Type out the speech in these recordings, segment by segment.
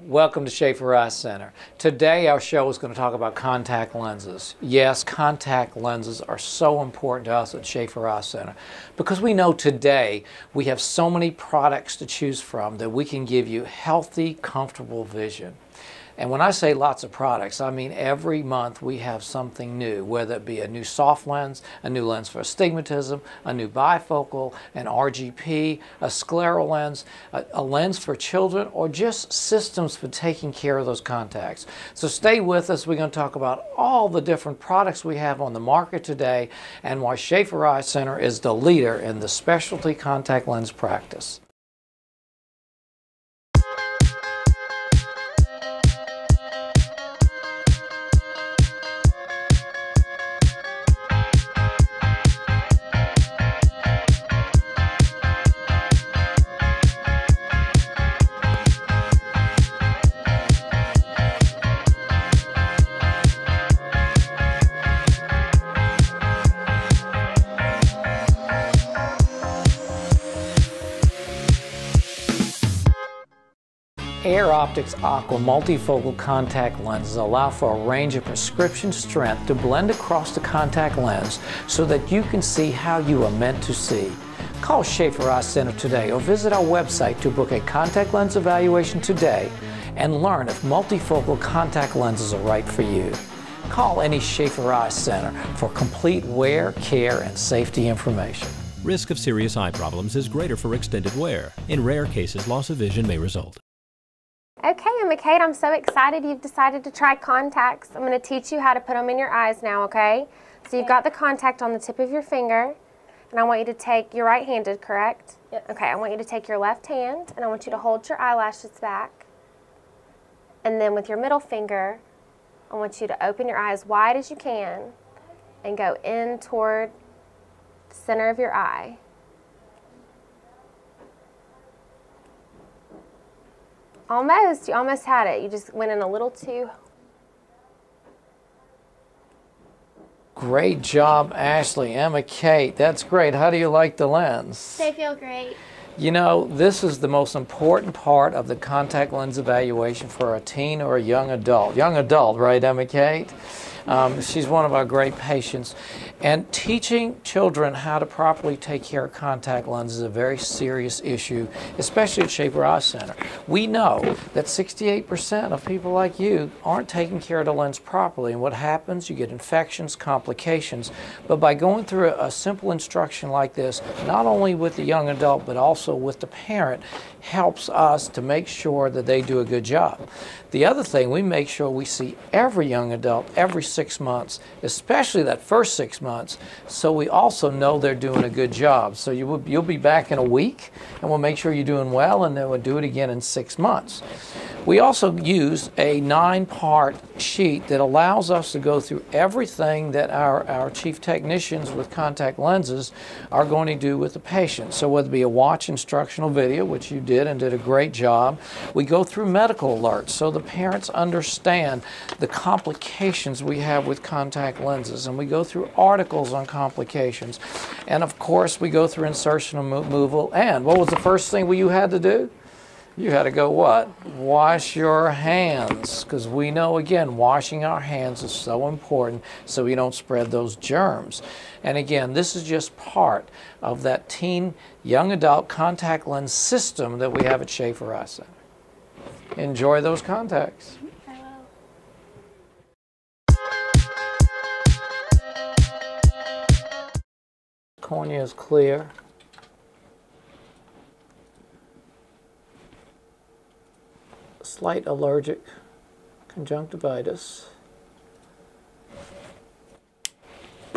Welcome to Schaeffer Eye Center. Today our show is going to talk about contact lenses. Yes, contact lenses are so important to us at Schaeffer Eye Center because we know today we have so many products to choose from that we can give you healthy, comfortable vision. And when I say lots of products, I mean every month we have something new, whether it be a new soft lens, a new lens for astigmatism, a new bifocal, an RGP, a scleral lens, a lens for children, or just systems for taking care of those contacts. So stay with us. We're going to talk about all the different products we have on the market today and why Schaeffer Eye Center is the leader in the specialty contact lens practice. Air Optics Aqua multifocal contact lenses allow for a range of prescription strength to blend across the contact lens so that you can see how you are meant to see. Call Schaeffer Eye Center today or visit our website to book a contact lens evaluation today and learn if multifocal contact lenses are right for you. Call any Schaeffer Eye Center for complete wear, care, and safety information. Risk of serious eye problems is greater for extended wear. In rare cases, loss of vision may result. Okay, Emma Kate, I'm so excited you've decided to try contacts. I'm going to teach you how to put them in your eyes now, okay? So you've got the contact on the tip of your finger, and I want you to take, you're right-handed, correct? Yes. Okay, I want you to take your left hand, and I want you to hold your eyelashes back. And then with your middle finger, I want you to open your eye as wide as you can and go in toward the center of your eye. Almost. You almost had it. You just went in a little too. Great job, Ashley. Emma Kate, that's great. How do you like the lens? They feel great. You know, this is the most important part of the contact lens evaluation for a teen or a young adult. Young adult, right, Emma Kate? She's one of our great patients. And teaching children how to properly take care of contact lenses is a very serious issue, especially at Schaeffer Eye Center. We know that 68% of people like you aren't taking care of the lens properly, and what happens, you get infections, complications. But by going through a simple instruction like this, not only with the young adult, but also with the parent, helps us to make sure that they do a good job. The other thing, we make sure we see every young adult every 6 months, especially that first 6 months, so we also know they're doing a good job. So you'll be back in a week, and we'll make sure you're doing well, and then we'll do it again in 6 months. We also use a 9-part sheet that allows us to go through everything that our chief technicians with contact lenses are going to do with the patient. So whether it be a watch instructional video, which you did and did a great job, we go through medical alerts so the parents understand the complications we have with contact lenses, and we go through articles on complications, and of course we go through insertion removal. And what was the first thing you had to do? You had to go what? Wash your hands, because we know, again, washing our hands is so important so we don't spread those germs. And again, this is just part of that teen, young adult contact lens system that we have at Schaeffer Eye Center. Enjoy those contacts. I will. Cornea is clear. Slight allergic conjunctivitis.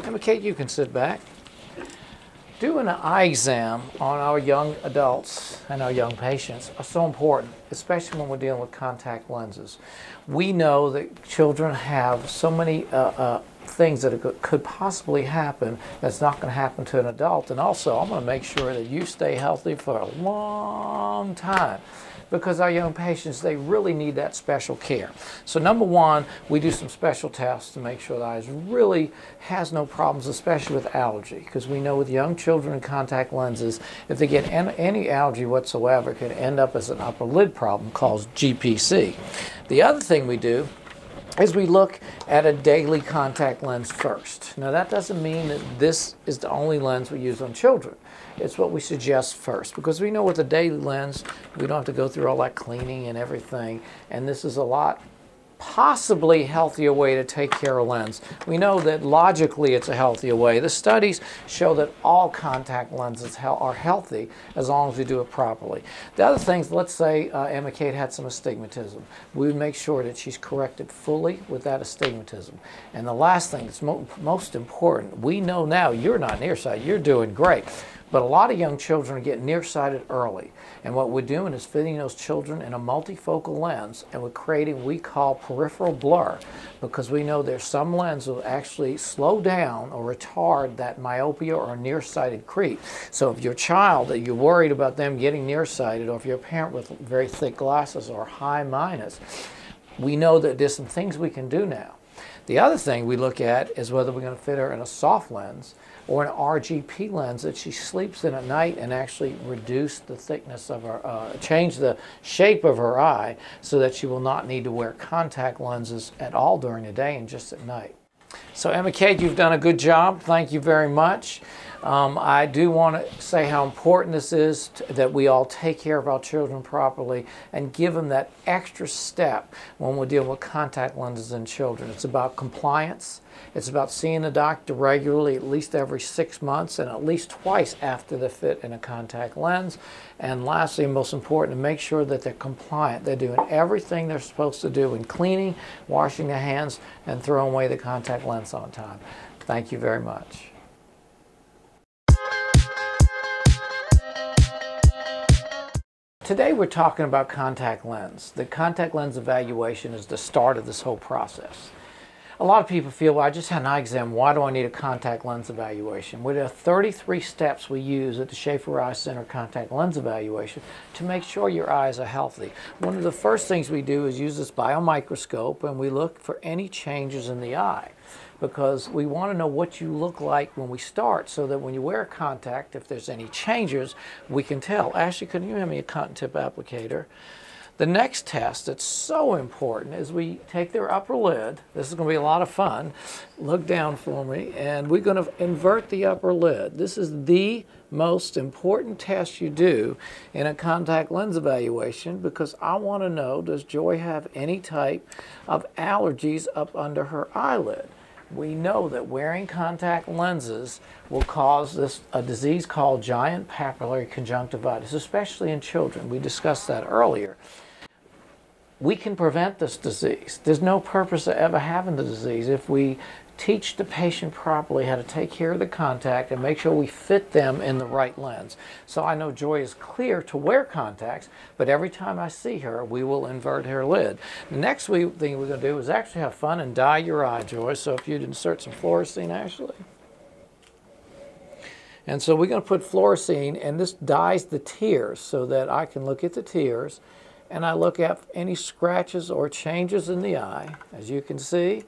Emma Kate, you can sit back. Doing an eye exam on our young adults and our young patients are so important, especially when we're dealing with contact lenses. We know that children have so many things that could possibly happen that's not going to happen to an adult. And also, I'm going to make sure that you stay healthy for a long time. because our young patients, they really need that special care. So number one, we do some special tests to make sure the eyes really has no problems, especially with allergy, because we know with young children in contact lenses, if they get any allergy whatsoever, it can end up as an upper lid problem called GPC. The other thing we do is we look at a daily contact lens first. Now that doesn't mean that this is the only lens we use on children. It's what we suggest first, because we know with a daily lens, we don't have to go through all that cleaning and everything, and this is a lot possibly healthier way to take care of lens. We know that logically it's a healthier way. The studies show that all contact lenses are healthy as long as we do it properly. The other things, let's say Emma Kate had some astigmatism. We would make sure that she's corrected fully with that astigmatism. And the last thing that's most important, we know now you're not nearsighted, you're doing great. But a lot of young children get nearsighted early. And what we're doing is fitting those children in a multifocal lens, and we're creating what we call peripheral blur, because we know there's some lenses that will actually slow down or retard that myopia or nearsighted creep. So if your child, that you're worried about them getting nearsighted, or if you're a parent with very thick glasses or high minus, we know that there's some things we can do now. The other thing we look at is whether we're going to fit her in a soft lens or an RGP lens that she sleeps in at night and actually reduce the thickness of her, change the shape of her eye so that she will not need to wear contact lenses at all during the day and just at night. So Emma Kate, you've done a good job. Thank you very much. I do want to say how important this is that we all take care of our children properly and give them that extra step when we're dealing with contact lenses in children. It's about compliance. It's about seeing the doctor regularly, at least every 6 months, and at least twice after the fit in a contact lens. And lastly, most important, to make sure that they're compliant. They're doing everything they're supposed to do in cleaning, washing their hands, and throwing away the contact lens on time. Thank you very much. Today we're talking about contact lens. The contact lens evaluation is the start of this whole process. A lot of people feel, well, I just had an eye exam, why do I need a contact lens evaluation? Well, there are 33 steps we use at the Schaeffer Eye Center contact lens evaluation to make sure your eyes are healthy. One of the first things we do is use this biomicroscope, and we look for any changes in the eye, because we want to know what you look like when we start, so that when you wear a contact, if there's any changes, we can tell. Ashley, could you hand me a cotton tip applicator? The next test that's so important is we take their upper lid. This is going to be a lot of fun. Look down for me, and we're going to invert the upper lid. This is the most important test you do in a contact lens evaluation, because I want to know, does Joy have any type of allergies up under her eyelid? We know that wearing contact lenses will cause a disease called giant papillary conjunctivitis, especially in children. We discussed that earlier. We can prevent this disease. There's no purpose of ever having the disease if we teach the patient properly how to take care of the contact and make sure we fit them in the right lens. So I know Joy is clear to wear contacts, but every time I see her, we will invert her lid. The next thing we're going to do is actually have fun and dye your eye, Joy. So if you'd insert some fluorescein, Ashley. And so we're going to put fluorescein, and this dyes the tears so that I can look at the tears, and I look at any scratches or changes in the eye. As you can see,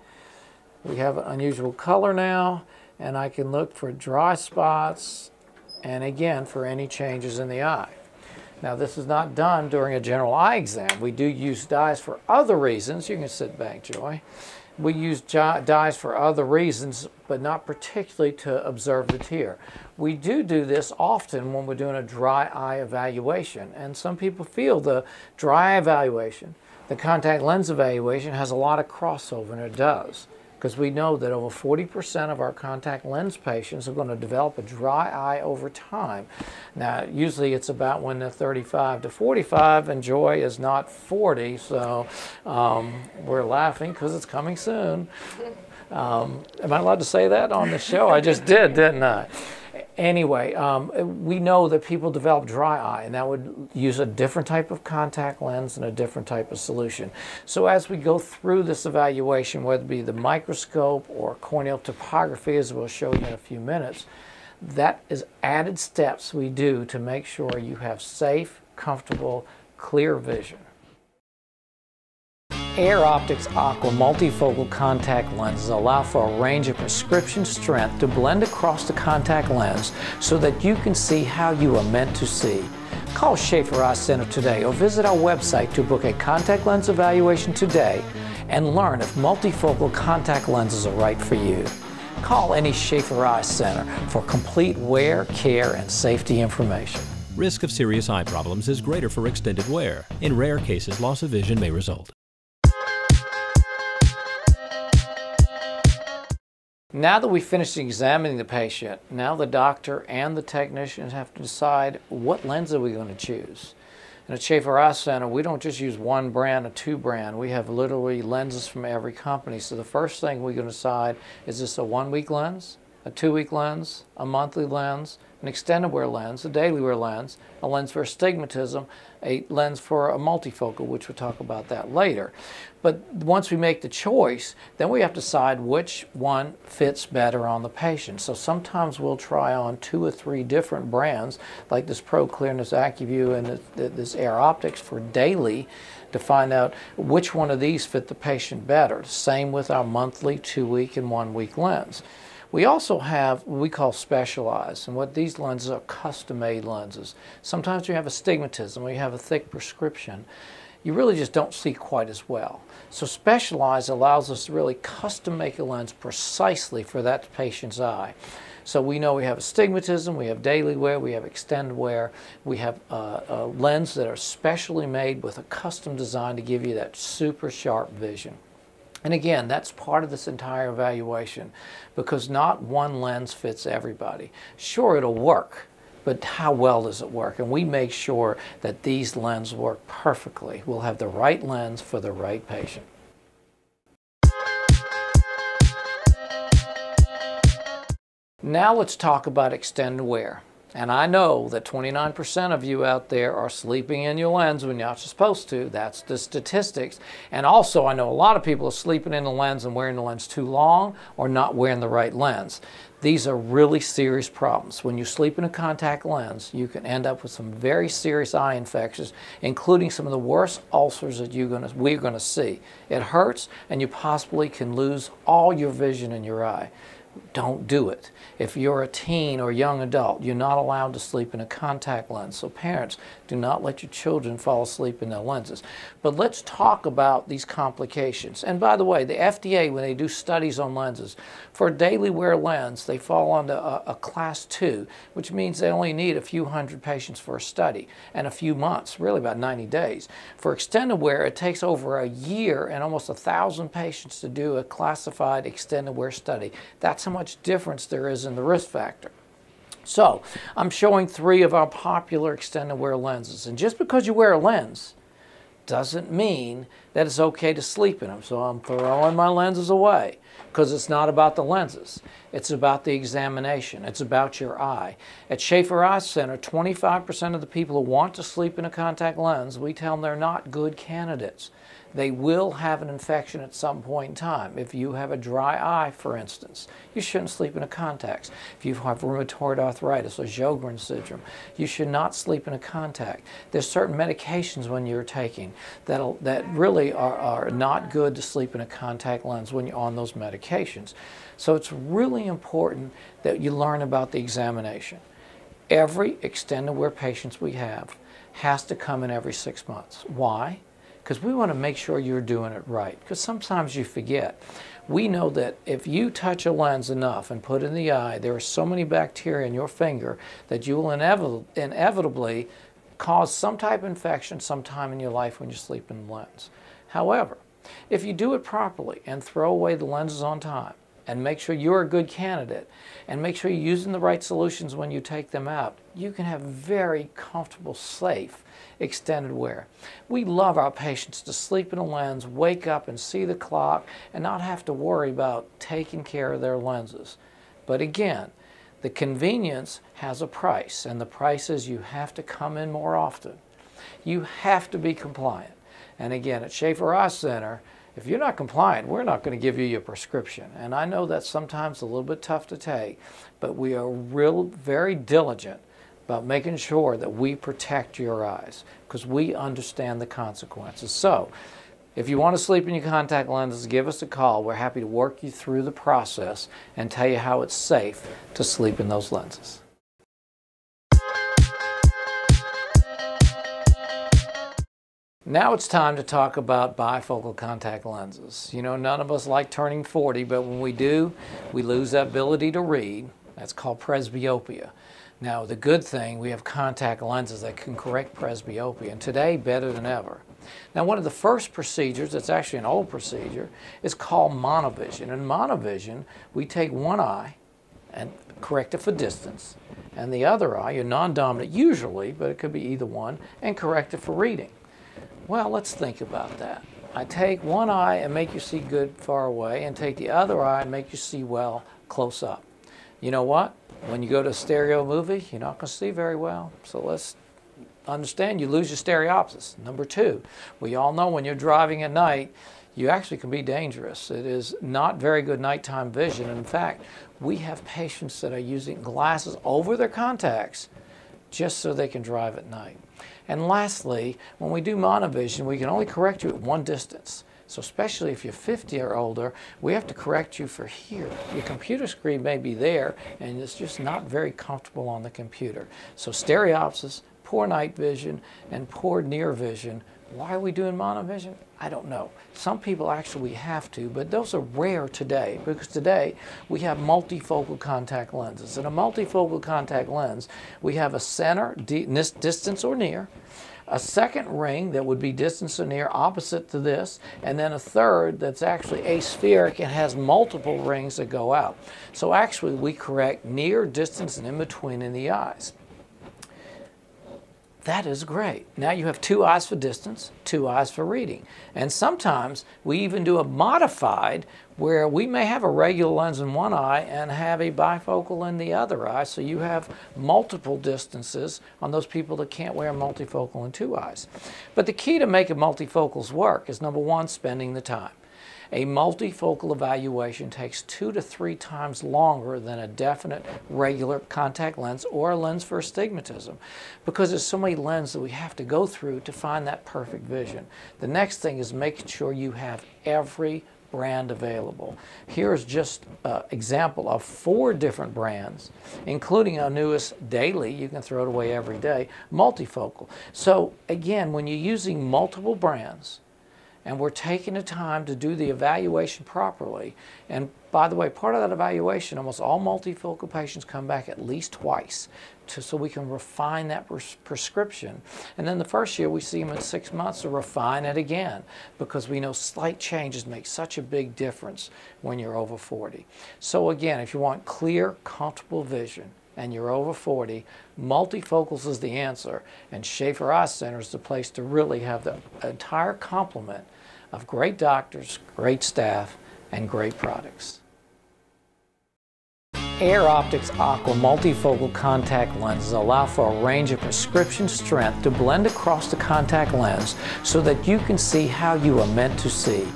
we have an unusual color now, and I can look for dry spots and again for any changes in the eye. Now this is not done during a general eye exam. We do use dyes for other reasons. You can sit back, Joy. We use dyes for other reasons, but not particularly to observe the tear. We do this often when we're doing a dry eye evaluation, and some people feel the dry eye evaluation, the contact lens evaluation has a lot of crossover, and it does, because we know that over 40% of our contact lens patients are going to develop a dry eye over time. Now, usually it's about when they're 35 to 45, and Joy is not 40, so we're laughing because it's coming soon. Am I allowed to say that on the show? I just did, didn't I? Anyway, we know that people develop dry eye, and that would use a different type of contact lens and a different type of solution. So as we go through this evaluation, whether it be the microscope or corneal topography, as we'll show you in a few minutes, that is added steps we do to make sure you have safe, comfortable, clear vision. Air Optics Aqua multifocal contact lenses allow for a range of prescription strength to blend across the contact lens so that you can see how you are meant to see. Call Schaeffer Eye Center today or visit our website to book a contact lens evaluation today and learn if multifocal contact lenses are right for you. Call any Schaeffer Eye Center for complete wear, care, and safety information. Risk of serious eye problems is greater for extended wear. In rare cases, loss of vision may result. Now that we've finished examining the patient, now the doctor and the technicians have to decide what lens are we going to choose. And at Schaeffer Eye Center, we don't just use one brand or two brand. We have literally lenses from every company. So the first thing we're going to decide, is this a 1-week lens, a 2-week lens, a monthly lens, an extended wear lens, a daily wear lens, a lens for astigmatism, a lens for a multifocal, which we'll talk about that later. But once we make the choice, then we have to decide which one fits better on the patient. So sometimes we'll try on 2 or 3 different brands, like this Pro Clearness AccuView and this Air Optics for daily, to find out which one of these fit the patient better. Same with our monthly, 2-week, and 1-week lens. We also have what we call specialized, and what these lenses are custom-made lenses. Sometimes you have astigmatism, or you have a thick prescription. You really just don't see quite as well. So specialized allows us to really custom make a lens precisely for that patient's eye. So we know we have astigmatism, we have daily wear, we have extended wear, we have a lens that are specially made with a custom design to give you that super sharp vision. And again, that's part of this entire evaluation, because not one lens fits everybody. Sure, it'll work, but how well does it work? And we make sure that these lenses work perfectly. We'll have the right lens for the right patient. Now let's talk about extended wear. And I know that 29% of you out there are sleeping in your lens when you're not supposed to. That's the statistics. And also I know a lot of people are sleeping in the lens and wearing the lens too long or not wearing the right lens. These are really serious problems. When you sleep in a contact lens, you can end up with some very serious eye infections, including some of the worst ulcers that we're going to see. It hurts, and you possibly can lose all your vision in your eye. Don't do it. If you're a teen or young adult, you're not allowed to sleep in a contact lens. So parents, do not let your children fall asleep in their lenses. But let's talk about these complications. And by the way, the FDA, when they do studies on lenses, for a daily wear lens, they fall under a class 2, which means they only need a few hundred patients for a study and a few months, really about 90 days. For extended wear, it takes over a year and almost 1,000 patients to do a classified extended wear study. That's how much difference there is in the risk factor. So I'm showing 3 of our popular extended wear lenses, and just because you wear a lens doesn't mean that it's okay to sleep in them. So I'm throwing my lenses away, because it's not about the lenses. It's about the examination. It's about your eye. At Schaeffer Eye Center, 25% of the people who want to sleep in a contact lens, we tell them they're not good candidates. They will have an infection at some point in time. If you have a dry eye, for instance, you shouldn't sleep in a contact. If you have rheumatoid arthritis or Sjogren's syndrome, you should not sleep in a contact. There's certain medications when you're taking that really are not good to sleep in a contact lens when you're on those medications. So it's really important that you learn about the examination. Every extended wear patient we have has to come in every 6 months. Why? Because we want to make sure you're doing it right. Because sometimes you forget. We know that if you touch a lens enough and put it in the eye, there are so many bacteria in your finger that you will inevitably cause some type of infection sometime in your life when you sleep in the lens. However, if you do it properly and throw away the lenses on time, and make sure you're a good candidate, and make sure you're using the right solutions when you take them out, you can have very comfortable, safe extended wear. We love our patients to sleep in a lens, wake up and see the clock, and not have to worry about taking care of their lenses. But again, the convenience has a price, and the price is you have to come in more often. You have to be compliant. And again, at Schaeffer Eye Center, if you're not compliant, we're not going to give you your prescription. And I know that's sometimes a little bit tough to take, but we are very diligent about making sure that we protect your eyes because we understand the consequences. So, if you want to sleep in your contact lenses, give us a call. We're happy to work you through the process and tell you how it's safe to sleep in those lenses. Now it's time to talk about bifocal contact lenses. You know, none of us like turning 40, but when we do, we lose that ability to read. That's called presbyopia. Now, the good thing, we have contact lenses that can correct presbyopia, and today, better than ever. Now, one of the first procedures, it's actually an old procedure, is called monovision. In monovision, we take one eye and correct it for distance, and the other eye, your non-dominant usually, but it could be either one, and correct it for reading. Well, let's think about that. I take one eye and make you see good far away, and take the other eye and make you see well close up. You know what? When you go to a stereo movie, you're not going to see very well. So let's understand you lose your stereopsis. Number two, we all know when you're driving at night, you actually can be dangerous. It is not very good nighttime vision. In fact, we have patients that are using glasses over their contacts just so they can drive at night. And lastly, when we do monovision, we can only correct you at one distance. So especially if you're 50 or older, we have to correct you for here. Your computer screen may be there, and it's just not very comfortable on the computer. So stereopsis, poor night vision, and poor near vision. Why are we doing monovision? I don't know. Some people actually have to, but those are rare today because today we have multifocal contact lenses. In a multifocal contact lens, we have a center, distance or near, a second ring that would be distance or near opposite to this, and then a third that's actually aspheric and has multiple rings that go out. So actually we correct near, distance, and in between in the eyes. That is great. Now you have two eyes for distance, two eyes for reading. And sometimes we even do a modified where we may have a regular lens in one eye and have a bifocal in the other eye, so you have multiple distances on those people that can't wear multifocal in two eyes. But the key to making multifocals work is, number one, spending the time. A multifocal evaluation takes 2 to 3 times longer than a definite regular contact lens or a lens for astigmatism because there's so many lenses that we have to go through to find that perfect vision. The next thing is making sure you have every brand available. Here's just an example of 4 different brands, including our newest daily, you can throw it away every day, multifocal. So again, when you're using multiple brands, and we're taking the time to do the evaluation properly. And by the way, part of that evaluation, almost all multifocal patients come back at least twice so we can refine that prescription. And then the first year we see them in 6 months to refine it again because we know slight changes make such a big difference when you're over 40. So again, if you want clear, comfortable vision, and you're over 40, multifocals is the answer, and Schaeffer Eye Center is the place to really have the entire complement of great doctors, great staff, and great products. Air Optics Aqua multifocal contact lenses allow for a range of prescription strength to blend across the contact lens so that you can see how you are meant to see.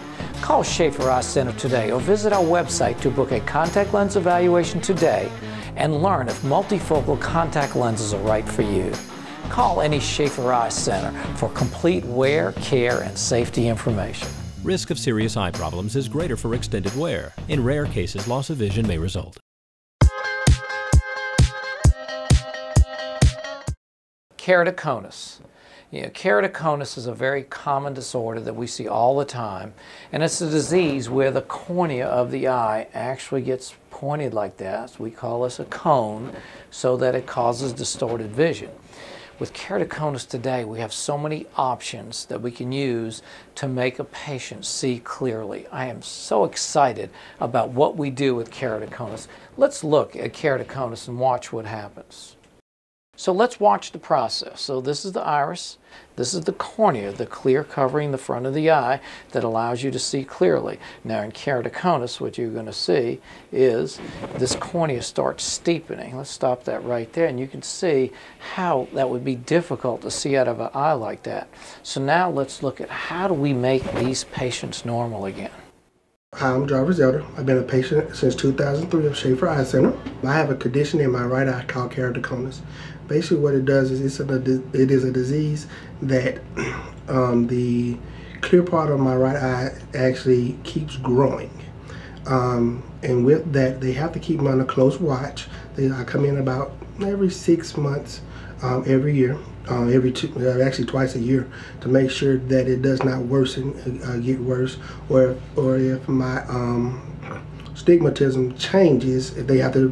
Call Schaeffer Eye Center today or visit our website to book a contact lens evaluation today and learn if multifocal contact lenses are right for you. Call any Schaeffer Eye Center for complete wear, care, and safety information. Risk of serious eye problems is greater for extended wear. In rare cases, loss of vision may result. Keratoconus. Keratoconus is a very common disorder that we see all the time, and it's a disease where the cornea of the eye actually gets pointed like that. So we call this a cone, so that it causes distorted vision. With keratoconus today, we have so many options that we can use to make a patient see clearly. I am so excited about what we do with keratoconus. Let's look at keratoconus and watch what happens. So let's watch the process. So this is the iris, this is the cornea, the clear covering the front of the eye that allows you to see clearly. Now in keratoconus, what you're going to see is this cornea starts steepening. Let's stop that right there, and you can see how that would be difficult to see out of an eye like that. So now let's look at how do we make these patients normal again. Hi, I'm Jarvis Elder. I've been a patient since 2003 of Schaeffer Eye Center. I have a condition in my right eye called keratoconus. Basically what it does is it is a disease that the clear part of my right eye actually keeps growing. And with that, they have to keep me on a close watch. I come in about every 6 months, every year, actually twice a year, to make sure that it does not worsen, get worse, or if my stigmatism changes, they have to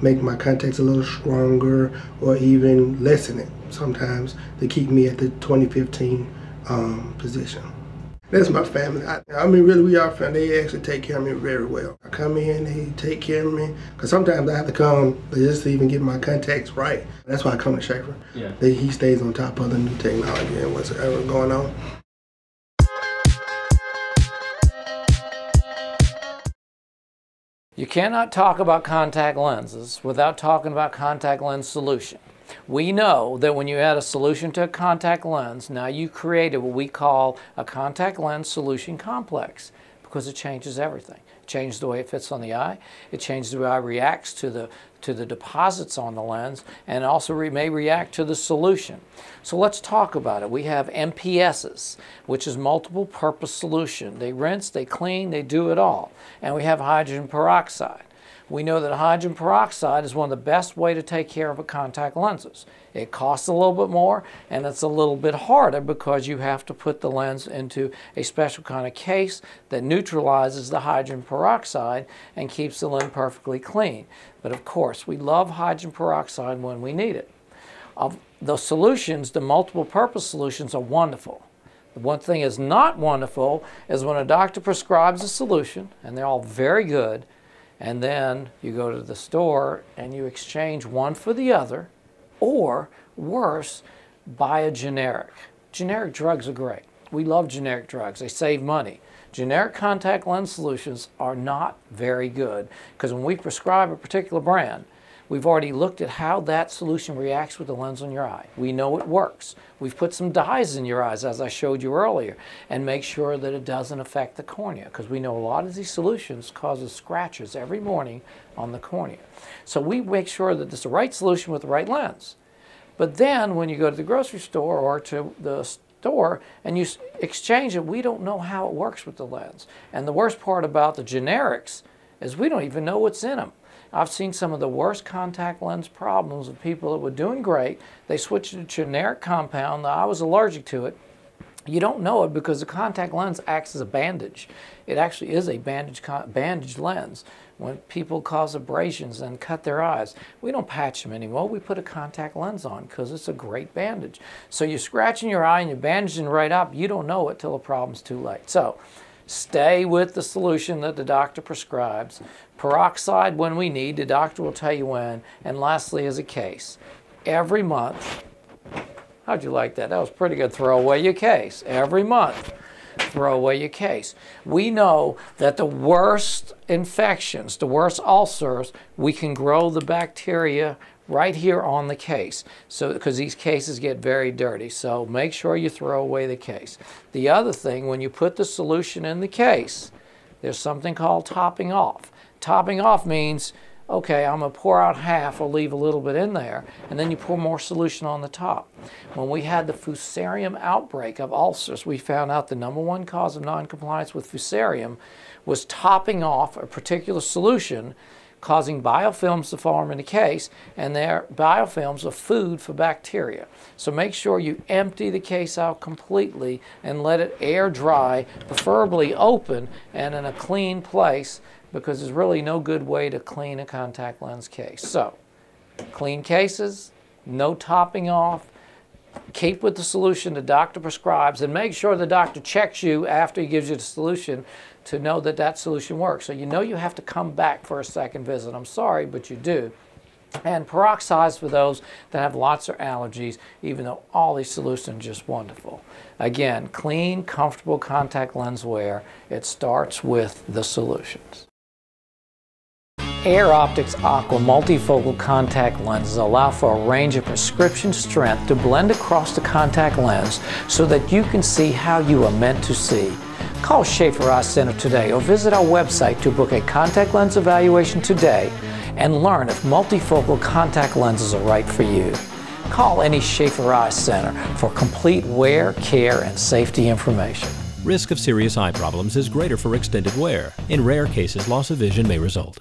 make my contacts a little stronger or even lessen it sometimes to keep me at the 2015 position. That's my family. I mean, really, we are family. They actually take care of me very well. I come in, they take care of me, because sometimes I have to come just to even get my contacts right. That's why I come to Schaeffer. Yeah. He stays on top of the new technology and what's ever going on. You cannot talk about contact lenses without talking about contact lens solution. We know that when you add a solution to a contact lens, now you created what we call a contact lens solution complex, because it changes everything. It changes the way it fits on the eye, it changes the way the eye reacts to the deposits on the lens, and also may react to the solution. So let's talk about it. We have MPSs, which is multiple purpose solution. They rinse, they clean, they do it all. And we have hydrogen peroxide. We know that hydrogen peroxide is one of the best ways to take care of contact lenses. It costs a little bit more, and it's a little bit harder because you have to put the lens into a special kind of case that neutralizes the hydrogen peroxide and keeps the lens perfectly clean. But of course, we love hydrogen peroxide when we need it. Of the solutions, the multiple purpose solutions are wonderful. The one thing is not wonderful is when a doctor prescribes a solution, and they're all very good, and then you go to the store and you exchange one for the other, or worse, buy a generic. Generic drugs are great. We love generic drugs. They save money. Generic contact lens solutions are not very good, because when we prescribe a particular brand, we've already looked at how that solution reacts with the lens on your eye. We know it works. We've put some dyes in your eyes, as I showed you earlier, and make sure that it doesn't affect the cornea, because we know a lot of these solutions causes scratches every morning on the cornea. So we make sure that it's the right solution with the right lens. But then when you go to the grocery store or to the store and you exchange it, we don't know how it works with the lens. And the worst part about the generics is we don't even know what's in them. I've seen some of the worst contact lens problems with people that were doing great. They switched to a generic compound. I was allergic to it. You don't know it because the contact lens acts as a bandage. It actually is a bandage lens. When people cause abrasions and cut their eyes, we don't patch them anymore. We put a contact lens on because it's a great bandage. So you're scratching your eye and you're bandaging right up. You don't know it till the problem's too late. So stay with the solution that the doctor prescribes. Peroxide when we need, the doctor will tell you when. And lastly is a case. Every month, how'd you like that? That was pretty good. Throw away your case. Every month, throw away your case. We know that the worst infections, the worst ulcers, we can grow the bacteria right here on the case, so because these cases get very dirty. So make sure you throw away the case. The other thing, when you put the solution in the case, there's something called topping off. Topping off means, okay, I'm going to pour out half or leave a little bit in there, and then you pour more solution on the top. When we had the fusarium outbreak of ulcers, we found out the #1 cause of noncompliance with fusarium was topping off a particular solution, causing biofilms to form in the case, and their biofilms are food for bacteria. So make sure you empty the case out completely and let it air dry, preferably open and in a clean place, because there's really no good way to clean a contact lens case. So clean cases, no topping off, keep with the solution the doctor prescribes, and make sure the doctor checks you after he gives you the solution to know that that solution works. So you know you have to come back for a second visit. I'm sorry, but you do. And peroxides for those that have lots of allergies, even though all these solutions are just wonderful. Again, clean, comfortable contact lens wear. It starts with the solutions. Air Optics Aqua multifocal contact lenses allow for a range of prescription strength to blend across the contact lens so that you can see how you are meant to see. Call Schaeffer Eye Center today or visit our website to book a contact lens evaluation today and learn if multifocal contact lenses are right for you. Call any Schaeffer Eye Center for complete wear, care, and safety information. Risk of serious eye problems is greater for extended wear. In rare cases, loss of vision may result.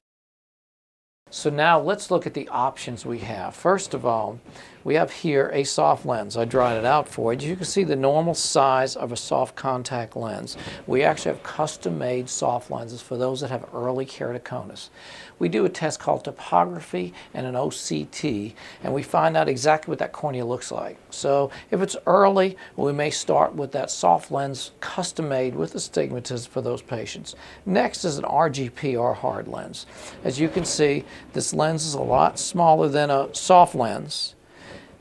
So now let's look at the options we have. First of all, we have here a soft lens. I dried it out for you. You can see the normal size of a soft contact lens. We actually have custom-made soft lenses for those that have early keratoconus. We do a test called topography and an OCT, and we find out exactly what that cornea looks like. So if it's early, we may start with that soft lens custom-made with astigmatism for those patients. Next is an RGP or hard lens. As you can see, this lens is a lot smaller than a soft lens,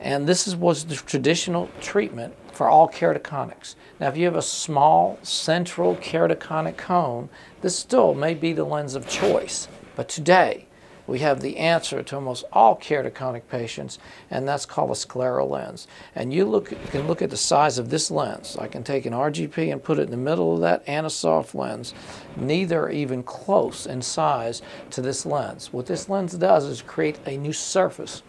and this was the traditional treatment for all keratoconics. Now, if you have a small central keratoconic cone, this still may be the lens of choice. But today, we have the answer to almost all keratoconic patients, and that's called a scleral lens. And you can look at the size of this lens. I can take an RGP and put it in the middle of that and a soft lens. Neither are even close in size to this lens. What this lens does is create a new surface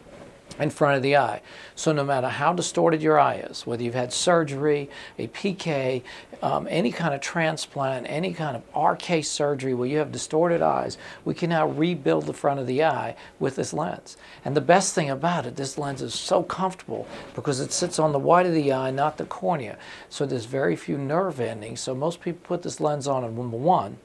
in front of the eye. So no matter how distorted your eye is, whether you've had surgery, a PK, any kind of transplant, any kind of RK surgery where you have distorted eyes, we can now rebuild the front of the eye with this lens. And the best thing about it, this lens is so comfortable because it sits on the white of the eye, not the cornea. So there's very few nerve endings. So most people put this lens on, and number one,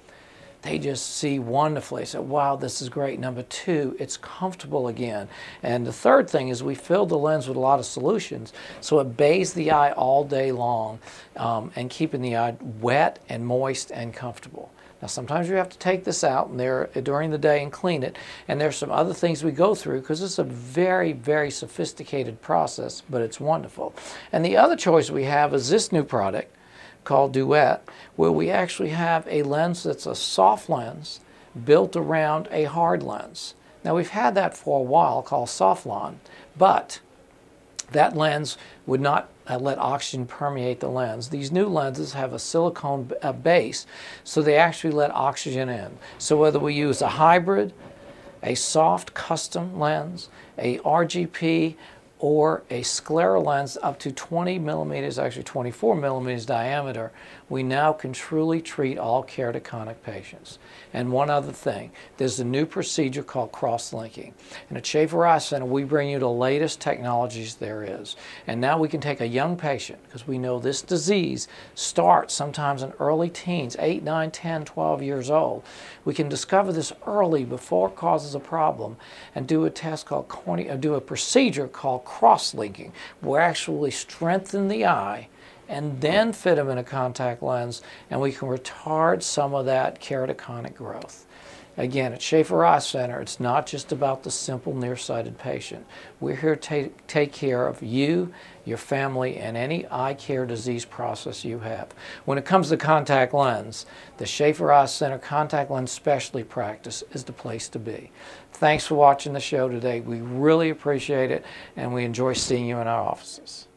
they just see wonderfully. They say, wow, this is great. Number two, it's comfortable again. And the third thing is we fill the lens with a lot of solutions, so it bathes the eye all day long and keeping the eye wet and moist and comfortable. Now, sometimes you have to take this out during the day and clean it, and there's some other things we go through because it's a very, very sophisticated process, but it's wonderful. And the other choice we have is this new product called Duet, where we actually have a lens that's a soft lens built around a hard lens. Now, we've had that for a while called Softlan, but that lens would not let oxygen permeate the lens. These new lenses have a silicone base, so they actually let oxygen in. So whether we use a hybrid, a soft custom lens, a RGP, or a scleral lens up to 20 millimeters, actually 24 millimeters diameter, we now can truly treat all keratoconic patients. And one other thing, there's a new procedure called cross-linking. And at Schaeffer Eye Center, we bring you the latest technologies there is. And now we can take a young patient, because we know this disease starts sometimes in early teens, 8, 9, 10, 12 years old. We can discover this early before it causes a problem and do a test called do a procedure called cross-linking. We'll actually strengthen the eye and then fit them in a contact lens, and we can retard some of that keratoconic growth. Again, at Schaeffer Eye Center, it's not just about the simple nearsighted patient. We're here to take care of you, your family, and any eye care disease process you have. When it comes to contact lens, the Schaeffer Eye Center Contact Lens Specialty Practice is the place to be. Thanks for watching the show today. We really appreciate it, and we enjoy seeing you in our offices.